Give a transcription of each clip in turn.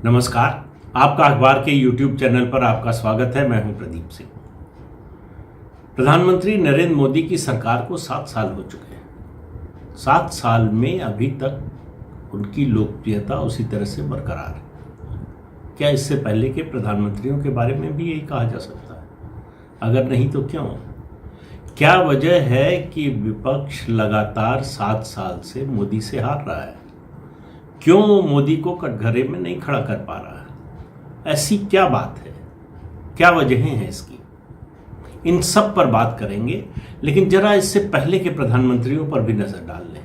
नमस्कार। आपका अखबार के YouTube चैनल पर आपका स्वागत है। मैं हूं प्रदीप सिंह। प्रधानमंत्री नरेंद्र मोदी की सरकार को 7 साल हो चुके हैं। 7 साल में अभी तक उनकी लोकप्रियता उसी तरह से बरकरार है। क्या इससे पहले के प्रधानमंत्रियों के बारे में भी यही कहा जा सकता है? अगर नहीं तो क्यों? क्या वजह है कि विपक्ष लगातार 7 साल से मोदी से हार रहा है? क्यों मोदी को कटघरे में नहीं खड़ा कर पा रहा है? ऐसी क्या बात है? क्या वजहें हैं इसकी? इन सब पर बात करेंगे, लेकिन जरा इससे पहले के प्रधानमंत्रियों पर भी नजर डाल लें।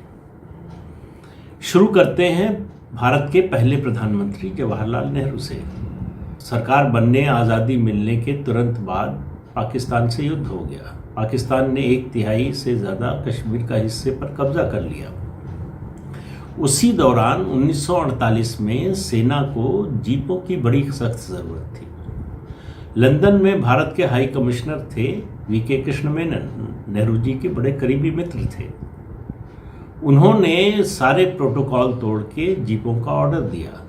शुरू करते हैं भारत के पहले प्रधानमंत्री जवाहरलाल नेहरू से। सरकार बनने, आज़ादी मिलने के तुरंत बाद पाकिस्तान से युद्ध हो गया। पाकिस्तान ने 1/3 से ज़्यादा कश्मीर का हिस्से पर कब्जा कर लिया। उसी दौरान 1948 में सेना को जीपों की बड़ी सख्त ज़रूरत थी। लंदन में भारत के हाई कमिश्नर थे वीके कृष्ण मेनन, नेहरू जी के बड़े करीबी मित्र थे। उन्होंने सारे प्रोटोकॉल तोड़ के जीपों का ऑर्डर दिया।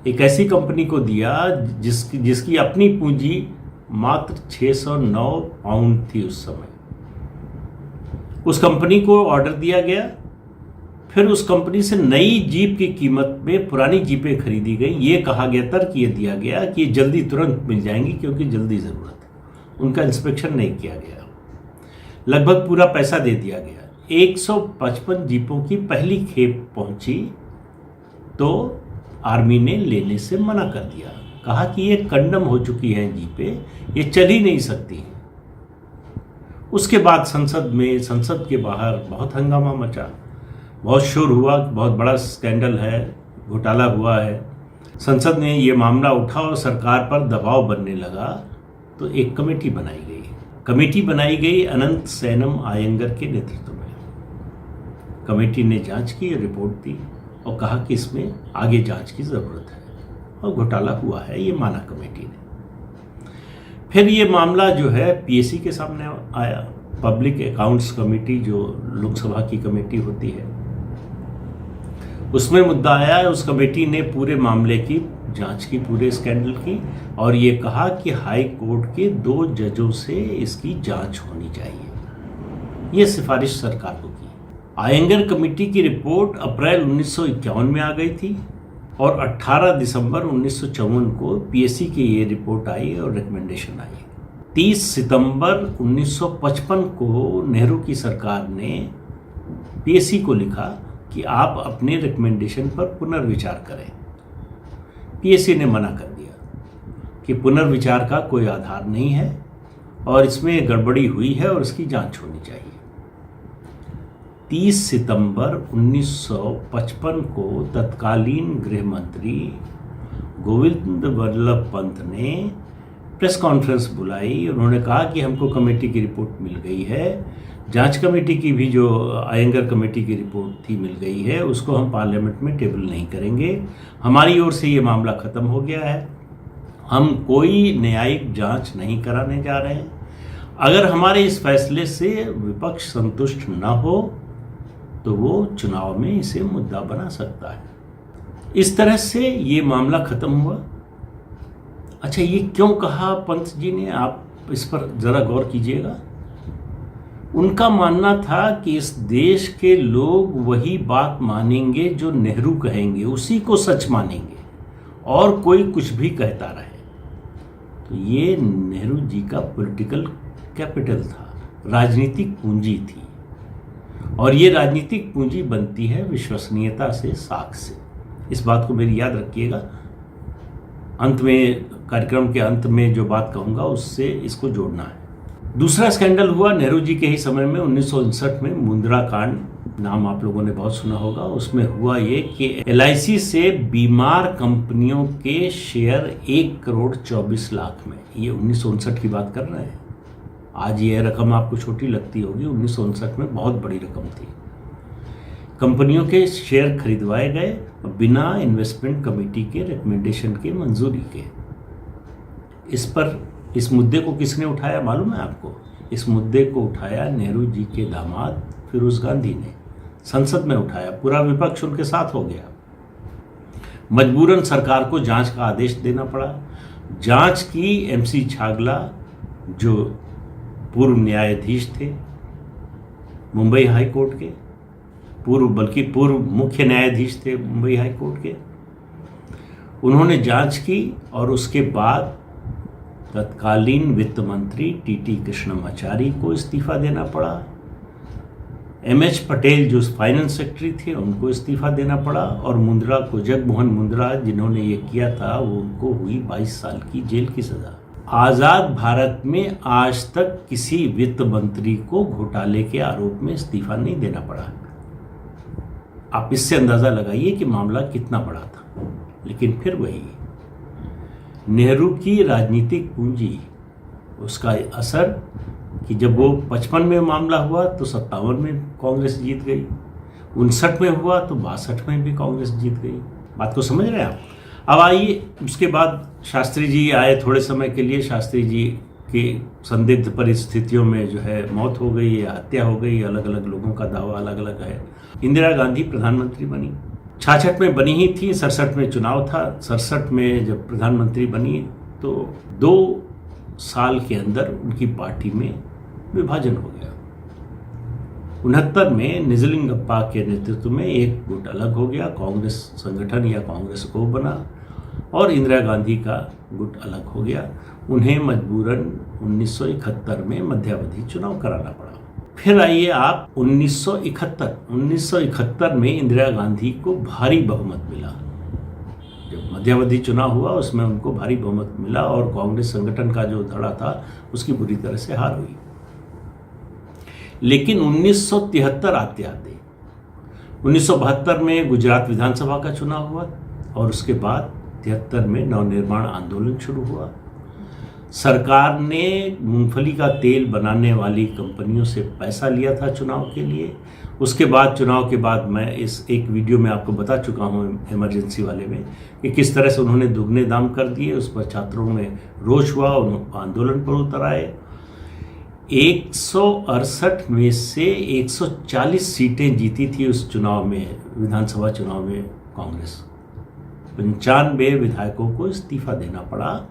एक ऐसी कंपनी को दिया जिसकी अपनी पूंजी मात्र 609 पाउंड थी उस समय। उस कंपनी को ऑर्डर दिया गया। फिर उस कंपनी से नई जीप की कीमत में पुरानी जीपें खरीदी गई। ये कहा गया, तर्क ये दिया गया कि ये जल्दी तुरंत मिल जाएंगी क्योंकि जल्दी ज़रूरत है। उनका इंस्पेक्शन नहीं किया गया। लगभग पूरा पैसा दे दिया गया। 155 जीपों की पहली खेप पहुंची तो आर्मी ने लेने से मना कर दिया। कहा कि ये कंडम हो चुकी हैं जीपें, ये चल ही नहीं सकती। उसके बाद संसद के बाहर बहुत हंगामा मचा। बहुत शोर हुआ, बहुत बड़ा स्कैंडल है, घोटाला हुआ है। संसद ने ये मामला उठा और सरकार पर दबाव बनने लगा तो एक कमेटी बनाई गई अनंत सैनम आयंगर के नेतृत्व में। कमेटी ने जांच की, रिपोर्ट दी और कहा कि इसमें आगे जांच की ज़रूरत है और घोटाला हुआ है, ये माना कमेटी ने। फिर ये मामला जो है पीएसी के सामने आया, पब्लिक अकाउंट्स कमेटी, जो लोकसभा की कमेटी होती है, उसमें मुद्दा आया। उस कमेटी ने पूरे मामले की जांच की, पूरे स्कैंडल की, और ये कहा कि हाई कोर्ट के 2 जजों से इसकी जांच होनी चाहिए। ये सिफारिश सरकार को की। आयंगर कमेटी की रिपोर्ट अप्रैल 1951 में आ गई थी और 18 दिसंबर 1954 को पीएससी की ये रिपोर्ट आई और रिकमेंडेशन आई। 30 सितंबर 1955 को नेहरू की सरकार ने पीएससी को लिखा कि आप अपने रिकमेंडेशन पर पुनर्विचार करें। पीएससी ने मना कर दिया कि पुनर्विचार का कोई आधार नहीं है और इसमें गड़बड़ी हुई है और इसकी जांच होनी चाहिए। 30 सितंबर 1955 को तत्कालीन गृह मंत्री गोविंद वल्लभ पंत ने प्रेस कॉन्फ्रेंस बुलाई। उन्होंने कहा कि हमको कमेटी की रिपोर्ट मिल गई है, जांच कमेटी की भी जो आयंगर कमेटी की रिपोर्ट थी मिल गई है, उसको हम पार्लियामेंट में टेबल नहीं करेंगे। हमारी ओर से ये मामला ख़त्म हो गया है, हम कोई न्यायिक जांच नहीं कराने जा रहे हैं। अगर हमारे इस फैसले से विपक्ष संतुष्ट न हो तो वो चुनाव में इसे मुद्दा बना सकता है। इस तरह से ये मामला ख़त्म हुआ। अच्छा, ये क्यों कहा पंत जी ने? आप इस पर ज़रा गौर कीजिएगा। उनका मानना था कि इस देश के लोग वही बात मानेंगे जो नेहरू कहेंगे, उसी को सच मानेंगे, और कोई कुछ भी कहता रहे। तो ये नेहरू जी का पॉलिटिकल कैपिटल था, राजनीतिक पूंजी थी, और ये राजनीतिक पूंजी बनती है विश्वसनीयता से, साख से। इस बात को मेरी याद रखिएगा। अंत में, कार्यक्रम के अंत में जो बात कहूँगा उससे इसको जोड़ना है। दूसरा स्कैंडल हुआ नेहरू जी के ही समय में 1959 में, मुंद्रा कांड, नाम आप लोगों ने बहुत सुना होगा। उसमें हुआ ये कि एलआईसी से बीमार कंपनियों के शेयर 1 करोड़ 24 लाख में, ये 1959 की बात कर रहे हैं। आज ये रकम आपको छोटी लगती होगी, 1959 में बहुत बड़ी रकम थी। कंपनियों के शेयर खरीदवाए गए बिना इन्वेस्टमेंट कमेटी के रिकमेंडेशन के, मंजूरी के। इस मुद्दे को किसने उठाया मालूम है आपको? इस मुद्दे को उठाया नेहरू जी के दामाद फिरोज गांधी ने। संसद में उठाया, पूरा विपक्ष उनके साथ हो गया। मजबूरन सरकार को जांच का आदेश देना पड़ा। जांच की एमसी छागला, जो पूर्व न्यायाधीश थे मुंबई हाई कोर्ट के, पूर्व मुख्य न्यायाधीश थे मुंबई हाई कोर्ट के, उन्होंने जांच की और उसके बाद तत्कालीन वित्त मंत्री टीटी कृष्णमाचारी को इस्तीफा देना पड़ा। एमएच पटेल जो फाइनेंस सेक्रेटरी थे उनको इस्तीफा देना पड़ा, और मुंद्रा को, जगमोहन मुंद्रा जिन्होंने ये किया था, वो उनको हुई 22 साल की जेल की सजा। आज़ाद भारत में आज तक किसी वित्त मंत्री को घोटाले के आरोप में इस्तीफा नहीं देना पड़ा। आप इससे अंदाज़ा लगाइए कि मामला कितना बड़ा था। लेकिन फिर वही नेहरू की राजनीतिक पूंजी, उसका असर कि जब वो 55 में मामला हुआ तो 57 में कांग्रेस जीत गई, 59 में हुआ तो 62 में भी कांग्रेस जीत गई। बात को समझ रहे हैं आप? अब आइए, उसके बाद शास्त्री जी आए थोड़े समय के लिए। शास्त्री जी की संदिग्ध परिस्थितियों में जो है मौत हो गई या हत्या हो गई, अलग अलग लोगों का दावा अलग अलग है। इंदिरा गांधी प्रधानमंत्री बनी, 66 में बनी ही थी, 67 में चुनाव था। 67 में जब प्रधानमंत्री बनी तो 2 साल के अंदर उनकी पार्टी में विभाजन हो गया। 69 में निजलिंगप्पा के नेतृत्व में एक गुट अलग हो गया, कांग्रेस संगठन या कांग्रेस को बना, और इंदिरा गांधी का गुट अलग हो गया। उन्हें मजबूरन 1971 में मध्यावधि चुनाव कराना पड़ा। फिर आइए आप 1971 में इंदिरा गांधी को भारी बहुमत मिला। जब मध्यावधि चुनाव हुआ उसमें उनको भारी बहुमत मिला और कांग्रेस संगठन का जो धड़ा था उसकी बुरी तरह से हार हुई। लेकिन 1973 आते आते 1972 में गुजरात विधानसभा का चुनाव हुआ और उसके बाद 73 में नवनिर्माण आंदोलन शुरू हुआ। सरकार ने मूंगफली का तेल बनाने वाली कंपनियों से पैसा लिया था चुनाव के लिए। उसके बाद चुनाव के बाद मैं इस एक वीडियो में आपको बता चुका हूँ इमरजेंसी वाले में कि किस तरह से उन्होंने दुगने दाम कर दिए। उस पर छात्रों में रोष हुआ, आंदोलन पर उतर आए। 168 में से 140 सीटें जीती थी उस चुनाव में, विधानसभा चुनाव में कांग्रेस। 95 विधायकों को इस्तीफा देना पड़ा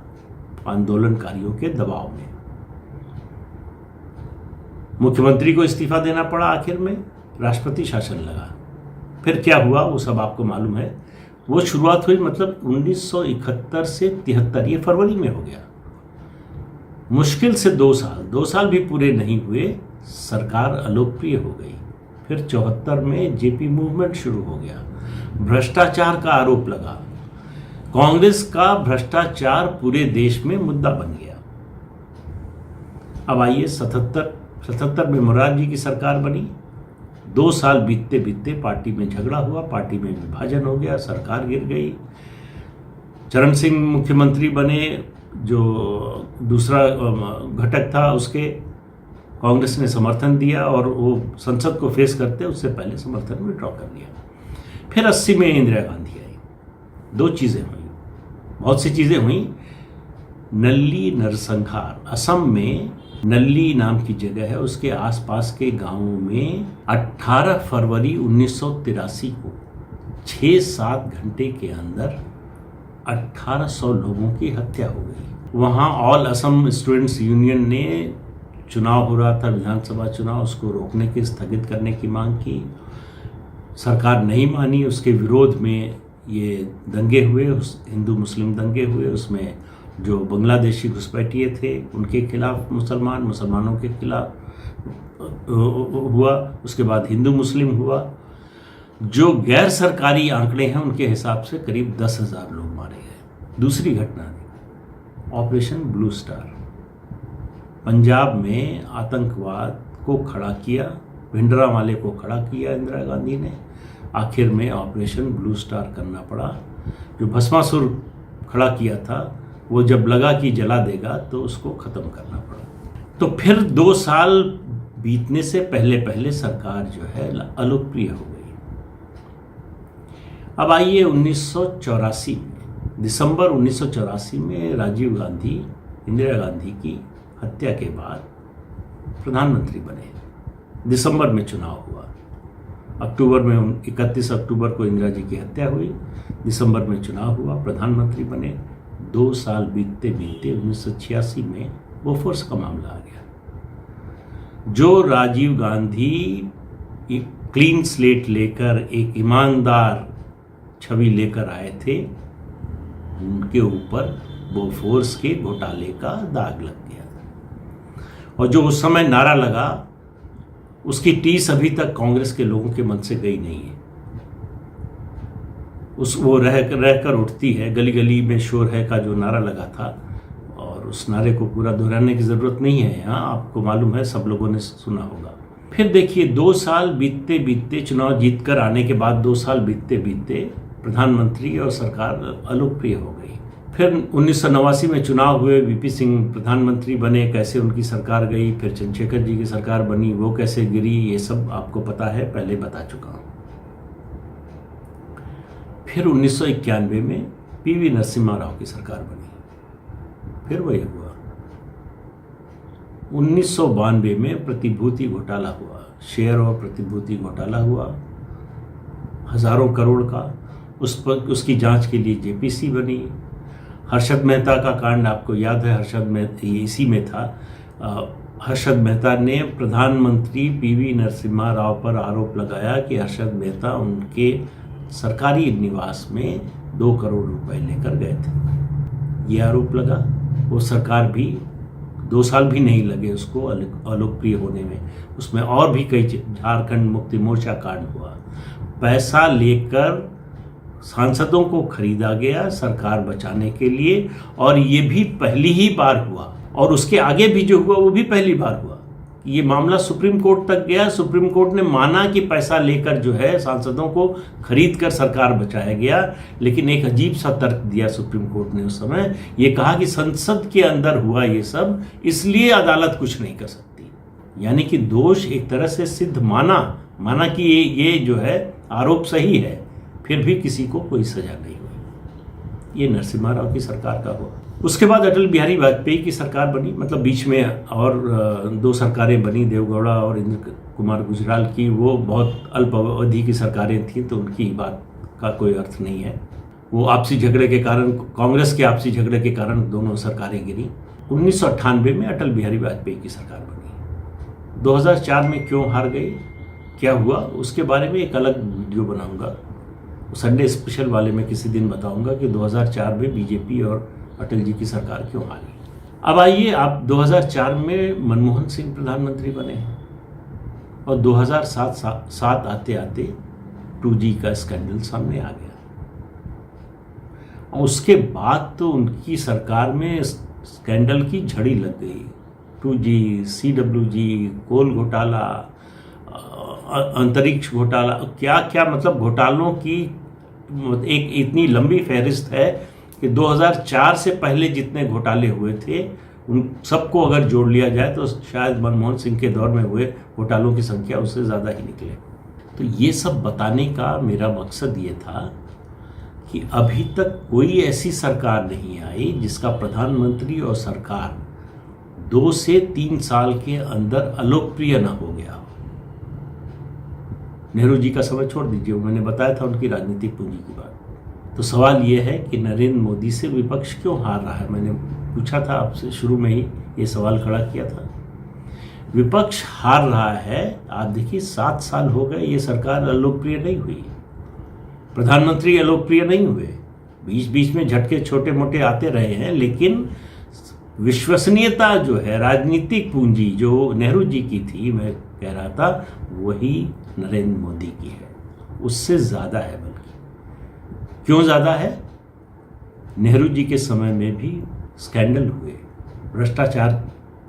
आंदोलनकारियों के दबाव में। मुख्यमंत्री को इस्तीफा देना पड़ा, आखिर में राष्ट्रपति शासन लगा। फिर क्या हुआ वो सब आपको मालूम है। वो शुरुआत हुई मतलब 1971 से 73, ये फरवरी में हो गया। मुश्किल से 2 साल भी पूरे नहीं हुए, सरकार अलोकप्रिय हो गई। फिर 74 में जेपी मूवमेंट शुरू हो गया, भ्रष्टाचार का आरोप लगा। कांग्रेस का भ्रष्टाचार पूरे देश में मुद्दा बन गया। अब आइए 77 में मोरारजी की सरकार बनी। 2 साल बीतते बीतते पार्टी में झगड़ा हुआ, पार्टी में विभाजन हो गया, सरकार गिर गई। चरण सिंह मुख्यमंत्री बने, जो दूसरा घटक था उसके, कांग्रेस ने समर्थन दिया और वो संसद को फेस करते उससे पहले समर्थन विड्रॉ कर लिया। फिर 80 में इंदिरा गांधी आई। 2 चीज़ें हुई, बहुत सी चीज़ें हुई। नल्ली नरसंहार, असम में नल्ली नाम की जगह है, उसके आसपास के गांवों में 18 फरवरी 1983 को 6-7 घंटे के अंदर 1800 लोगों की हत्या हो गई। वहाँ ऑल असम स्टूडेंट्स यूनियन ने, चुनाव हो रहा था विधानसभा चुनाव, उसको रोकने की, स्थगित करने की मांग की। सरकार नहीं मानी, उसके विरोध में ये दंगे हुए, हिंदू मुस्लिम दंगे हुए। उसमें जो बांग्लादेशी घुसपैठिए थे उनके खिलाफ मुसलमानों के खिलाफ हुआ। उसके बाद हिंदू मुस्लिम हुआ। जो गैर सरकारी आंकड़े हैं उनके हिसाब से करीब 10,000 लोग मारे गए। दूसरी घटना ऑपरेशन ब्लू स्टार, पंजाब में आतंकवाद को खड़ा किया, भिंडरावाले को खड़ा किया इंदिरा गांधी ने। आखिर में ऑपरेशन ब्लू स्टार करना पड़ा। जो भस्मासुर खड़ा किया था वो जब लगा कि जला देगा तो उसको ख़त्म करना पड़ा। तो फिर 2 साल बीतने से पहले पहले सरकार जो है अलोकप्रिय हो गई। अब आइए 1984 में, दिसंबर 1984 में राजीव गांधी इंदिरा गांधी की हत्या के बाद प्रधानमंत्री बने। दिसंबर में चुनाव हुआ। अक्टूबर में 31 अक्टूबर को इंदिरा जी की हत्या हुई, दिसंबर में चुनाव हुआ, प्रधानमंत्री बने। 2 साल बीतते बीतते 1986 में बोफोर्स का मामला आ गया। जो राजीव गांधी क्लीन स्लेट लेकर एक ईमानदार छवि लेकर आए थे, उनके ऊपर बोफोर्स के घोटाले का दाग लग गया। और जो उस समय नारा लगा, उसकी टीस अभी तक कांग्रेस के लोगों के मन से गई नहीं है। वो रहकर उठती है। गली गली में शोर है का जो नारा लगा था, और उस नारे को पूरा दोहराने की ज़रूरत नहीं है, यहाँ आपको मालूम है, सब लोगों ने सुना होगा। फिर देखिए 2 साल बीतते बीतते, चुनाव जीत कर आने के बाद 2 साल बीतते बीतते प्रधानमंत्री और सरकार अलोकप्रिय हो गई। फिर 1989 में चुनाव हुए, वीपी सिंह प्रधानमंत्री बने, कैसे उनकी सरकार गई, फिर चंद्रशेखर जी की सरकार बनी, वो कैसे गिरी, ये सब आपको पता है, पहले बता चुका हूँ। फिर 1991 में पीवी नरसिम्हा राव की सरकार बनी, फिर वही हुआ। 1992 में प्रतिभूति घोटाला हुआ, शेयर और प्रतिभूति घोटाला हुआ, हजारों करोड़ का। उसकी जांच के लिए जेपीसी बनी। हर्षद मेहता का कांड आपको याद है, हर्षद मेहता इसी में था। हर्षद मेहता ने प्रधानमंत्री पीवी नरसिम्हा राव पर आरोप लगाया कि हर्षद मेहता उनके सरकारी निवास में 2 करोड़ रुपए लेकर गए थे। ये आरोप लगा। वो सरकार भी 2 साल भी नहीं लगे उसको अलोकप्रिय होने में। उसमें और भी कई, झारखंड मुक्ति मोर्चा कांड हुआ। पैसा लेकर सांसदों को खरीदा गया सरकार बचाने के लिए, और ये भी पहली ही बार हुआ। और उसके आगे भी जो हुआ वो भी पहली बार हुआ। ये मामला सुप्रीम कोर्ट तक गया। सुप्रीम कोर्ट ने माना कि पैसा लेकर जो है सांसदों को खरीद कर सरकार बचाया गया, लेकिन एक अजीब सा तर्क दिया सुप्रीम कोर्ट ने उस समय। ये कहा कि संसद के अंदर हुआ ये सब, इसलिए अदालत कुछ नहीं कर सकती। यानी कि दोष एक तरह से सिद्ध माना कि ये जो है आरोप सही है, फिर भी किसी को कोई सजा नहीं हुई। ये नरसिम्हा राव की सरकार का हुआ। उसके बाद अटल बिहारी वाजपेयी की सरकार बनी। मतलब बीच में और 2 सरकारें बनी, देवगौड़ा और इंद्र कुमार गुजराल की। वो बहुत अल्प अवधि की सरकारें थीं, तो उनकी बात का कोई अर्थ नहीं है। वो आपसी झगड़े के कारण, कांग्रेस के आपसी झगड़े के कारण दोनों सरकारें गिरी। 1998 में अटल बिहारी वाजपेयी की सरकार बनी। 2004 में क्यों हार गई, क्या हुआ, उसके बारे में एक अलग वीडियो बनाऊंगा। संडे स्पेशल वाले में किसी दिन बताऊंगा कि 2004 में बीजेपी और अटल जी की सरकार क्यों हारी। अब आइए, आप 2004 में मनमोहन सिंह प्रधानमंत्री बने, और 2007 आते आते 2G का स्कैंडल सामने आ गया। और उसके बाद तो उनकी सरकार में स्कैंडल की झड़ी लग गई। 2G, CWG, कोल घोटाला, अंतरिक्ष घोटाला, क्या क्या, मतलब घोटालों की एक इतनी लंबी फहरिस्त है कि 2004 से पहले जितने घोटाले हुए थे उन सबको अगर जोड़ लिया जाए तो शायद मनमोहन सिंह के दौर में हुए घोटालों की संख्या उससे ज़्यादा ही निकले। तो ये सब बताने का मेरा मकसद ये था कि अभी तक कोई ऐसी सरकार नहीं आई जिसका प्रधानमंत्री और सरकार 2 से 3 साल के अंदर अलोकप्रिय न हो गया। नेहरू जी का समय छोड़ दीजिए, मैंने बताया था उनकी राजनीतिक पूंजी की बात। तो सवाल ये है कि नरेंद्र मोदी से विपक्ष क्यों हार रहा है। मैंने पूछा था आपसे, शुरू में ही ये सवाल खड़ा किया था। विपक्ष हार रहा है। आप देखिए 7 साल हो गए, ये सरकार अलोकप्रिय नहीं हुई, प्रधानमंत्री अलोकप्रिय नहीं हुए। बीच बीच में झटके छोटे मोटे आते रहे हैं, लेकिन विश्वसनीयता जो है, राजनीतिक पूंजी जो नेहरू जी की थी, मैं कह रहा था, वही नरेंद्र मोदी की है, उससे ज़्यादा है। बल्कि क्यों ज़्यादा है? नेहरू जी के समय में भी स्कैंडल हुए, भ्रष्टाचार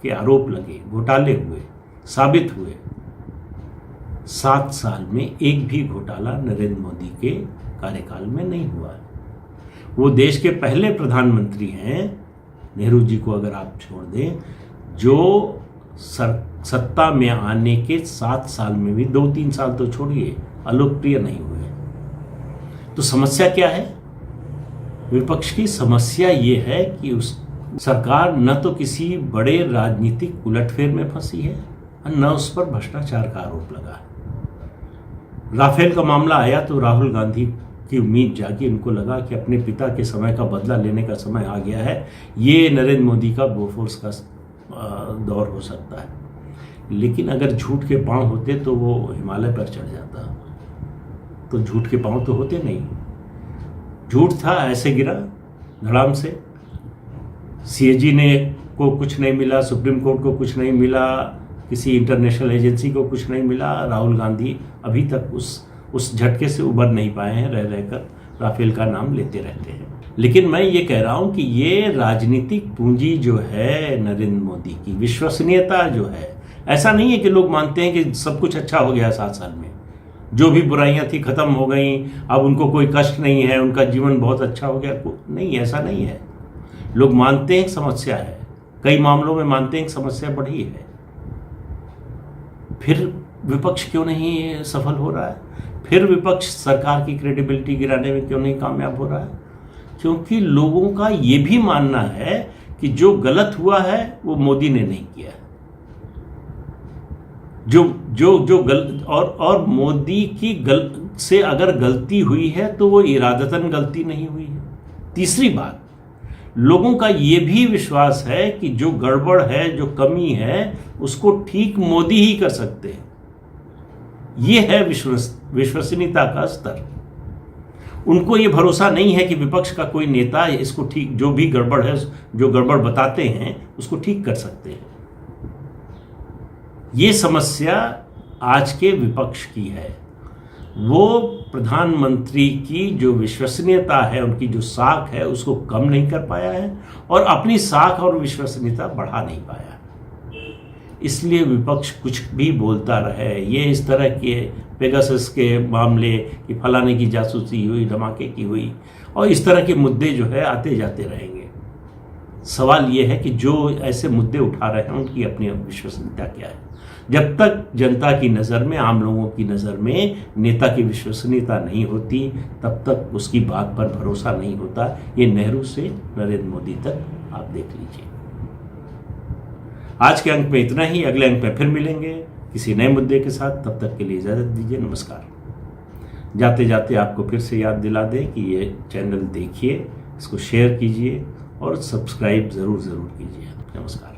के आरोप लगे, घोटाले हुए, साबित हुए। 7 साल में एक भी घोटाला नरेंद्र मोदी के कार्यकाल में नहीं हुआ। वो देश के पहले प्रधानमंत्री हैं, नेहरू जी को अगर आप छोड़ दें, जो सत्ता में आने के 7 साल में भी 2-3 साल तो छोड़िए, अलोकप्रिय नहीं हुए। तो समस्या क्या है? विपक्ष की समस्या ये है कि उस सरकार न तो किसी बड़े राजनीतिक उलटफेर में फंसी है, और न उस पर भ्रष्टाचार का आरोप लगा है। राफेल का मामला आया तो राहुल गांधी की उम्मीद जागी, उनको लगा कि अपने पिता के समय का बदला लेने का समय आ गया है, ये नरेंद्र मोदी का बोफोर्स का दौर हो सकता है। लेकिन अगर झूठ के पांव होते तो वो हिमालय पर चढ़ जाता, तो झूठ के पांव तो होते नहीं। झूठ था, ऐसे गिरा धड़ाम से। सीएजी ने को कुछ नहीं मिला, सुप्रीम कोर्ट को कुछ नहीं मिला, किसी इंटरनेशनल एजेंसी को कुछ नहीं मिला। राहुल गांधी अभी तक उस झटके से उबर नहीं पाए हैं, रह रहकर राफेल का नाम लेते रहते हैं। लेकिन मैं ये कह रहा हूं कि ये राजनीतिक पूंजी जो है नरेंद्र मोदी की, विश्वसनीयता जो है, ऐसा नहीं है कि लोग मानते हैं कि सब कुछ अच्छा हो गया 7 साल में, जो भी बुराइयां थी खत्म हो गई, अब उनको कोई कष्ट नहीं है, उनका जीवन बहुत अच्छा हो गया। नहीं, ऐसा नहीं है। लोग मानते हैं समस्या है, कई मामलों में मानते हैं समस्या बढ़ी है। फिर विपक्ष क्यों नहीं सफल हो रहा है? फिर विपक्ष सरकार की क्रेडिबिलिटी गिराने में क्यों नहीं कामयाब हो रहा है? क्योंकि लोगों का ये भी मानना है कि जो गलत हुआ है वो मोदी ने नहीं किया। और मोदी की से अगर गलती हुई है तो वो इरादतन गलती नहीं हुई है। तीसरी बात, लोगों का ये भी विश्वास है कि जो गड़बड़ है, जो कमी है, उसको ठीक मोदी ही कर सकते हैं। ये है विश्वसनीयता का स्तर। उनको ये भरोसा नहीं है कि विपक्ष का कोई नेता इसको ठीक, जो भी गड़बड़ है, जो गड़बड़ बताते हैं, उसको ठीक कर सकते हैं। ये समस्या आज के विपक्ष की है। वो प्रधानमंत्री की जो विश्वसनीयता है, उनकी जो साख है, उसको कम नहीं कर पाया है और अपनी साख और विश्वसनीयता बढ़ा नहीं पाया। इसलिए विपक्ष कुछ भी बोलता रहे। ये इस तरह के पेगासस के मामले कि फलाने की जासूसी हुई, धमाके की हुई, और इस तरह के मुद्दे जो है आते जाते रहेंगे। सवाल ये है कि जो ऐसे मुद्दे उठा रहे हैं उनकी अपनी विश्वसनीयता क्या है। जब तक जनता की नज़र में, आम लोगों की नज़र में नेता की विश्वसनीयता नहीं होती, तब तक उसकी बात पर भरोसा नहीं होता। ये नेहरू से नरेंद्र मोदी तक आप देख लीजिए। आज के अंक में इतना ही। अगले अंक में फिर मिलेंगे किसी नए मुद्दे के साथ। तब तक के लिए इजाज़त दीजिए। नमस्कार। जाते जाते आपको फिर से याद दिला दें कि ये चैनल देखिए, इसको शेयर कीजिए और सब्सक्राइब ज़रूर कीजिए। नमस्कार।